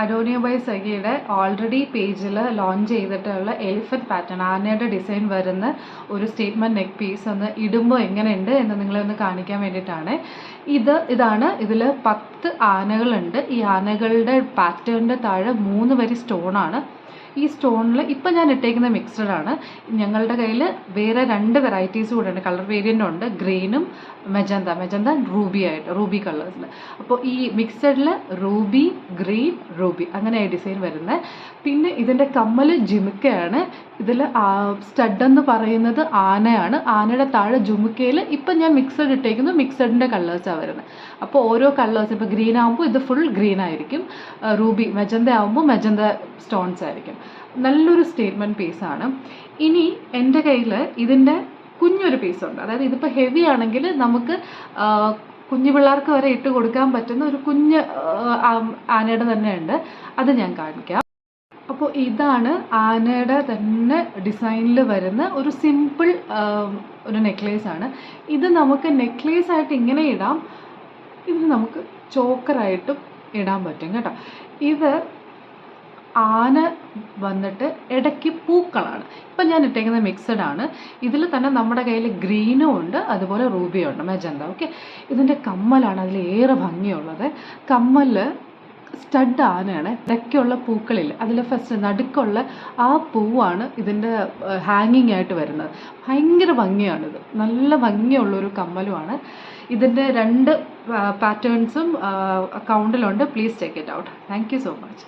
അഡോണിയ by സഗിയുടെ already പേജിൽ launch ചെയ്തിട്ടുള്ള elephant pattern ആനയുടെ ഡിസൈൻ വരുന്ന ഒരു സ്റ്റേറ്റ്മെൻറ്റ് നെക്ക് പീസ് ഒന്ന് ഇടുമ്പോൾ എങ്ങനെയുണ്ട് എന്ന് നിങ്ങളെ ഒന്ന് കാണിക്കാൻ വേണ്ടിയിട്ടാണ്. ഇതാണ് ഇതിൽ 10 ആനകളുണ്ട്. ഈ ആനകളുടെ പാറ്റേണിൻ്റെ താഴെ 3 വരി സ്റ്റോണാണ്. ഈ സ്റ്റോണിൽ ഇപ്പം ഞാൻ ഇട്ടേക്കുന്ന മിക്സഡാണ്. ഞങ്ങളുടെ കയ്യിൽ വേറെ 2 വെറൈറ്റീസ് കൂടെ ഉണ്ട്, കളർ വേരിയൻ്റ് ഉണ്ട്, ഗ്രീനും മെജന്ത റൂബി കളേഴ്സിൽ. അപ്പോൾ ഈ മിക്സഡിൽ റൂബി, ഗ്രീൻ, റൂബി അങ്ങനെ ഡിസൈൻ വരുന്നത്. പിന്നെ ഇതിൻ്റെ കമ്മൽ ജിമുക്കയാണ്. ഇതിൽ സ്റ്റഡ് എന്ന് പറയുന്നത് ആനയാണ്. ആനയുടെ താഴെ ജുമുക്കയിൽ ഇപ്പം ഞാൻ മിക്സഡ് ഇട്ടേക്കുന്നു, മിക്സഡിൻ്റെ കളേഴ്സാണ് വരുന്നത്. അപ്പോൾ ഓരോ കളേഴ്സ്, ഇപ്പോൾ ഗ്രീൻ ആകുമ്പോൾ ഇത് ഫുൾ ഗ്രീൻ ആയിരിക്കും, മെജന്ത ആകുമ്പോൾ മെജന്ത സ്റ്റോൺസ് ആയിരിക്കും. നല്ലൊരു സ്റ്റേറ്റ്മെൻറ്റ് പീസാണ്. ഇനി എൻ്റെ കയ്യിൽ ഇതിൻ്റെ കുഞ്ഞൊരു പീസുണ്ട്. അതായത് ഇതിപ്പോൾ ഹെവി ആണെങ്കിൽ നമുക്ക് കുഞ്ഞു പിള്ളേർക്ക് വരെ ഇട്ട് കൊടുക്കാൻ പറ്റുന്ന ഒരു കുഞ്ഞ് ആനയുടെ തന്നെ ഉണ്ട്. അത് ഞാൻ കാണിക്കാം. അപ്പോൾ ഇതാണ് ആനയുടെ തന്നെ ഡിസൈനിൽ വരുന്ന ഒരു സിമ്പിൾ ഒരു നെക്ലേസ് ആണ്. ഇത് നമുക്ക് നെക്ലേസ് ആയിട്ട് ഇങ്ങനെ ഇടാം, ഇതിന് നമുക്ക് ചോക്കറായിട്ടും ഇടാൻ പറ്റും കേട്ടോ. ഇത് ആന വന്നിട്ട് ഇടയ്ക്ക് പൂക്കളാണ്. ഇപ്പം ഞാൻ ഇട്ടേക്കുന്നത് മിക്സഡ് ആണ്. ഇതിൽ തന്നെ നമ്മുടെ കയ്യിൽ ഗ്രീനും ഉണ്ട്, അതുപോലെ റൂബിയും ഉണ്ട്, മെജന്ത. ഓക്കെ, ഇതിൻ്റെ കമ്മലാണ് അതിലേറെ ഭംഗിയുള്ളത്. കമ്മല് സ്റ്റഡ് ആനയാണ്. ഇടയ്ക്കുള്ള പൂക്കളില്ല, അതിൽ ഫസ്റ്റ് നടുക്കുള്ള ആ പൂവാണ് ഇതിൻ്റെ ഹാങ്ങിങ് ആയിട്ട് വരുന്നത്. ഭയങ്കര ഭംഗിയാണിത്, നല്ല ഭംഗിയുള്ളൊരു കമ്മലുമാണ്. ഇതിൻ്റെ 2 പാറ്റേൺസും അക്കൗണ്ടിലുണ്ട്. Please check it out. Thank you so much.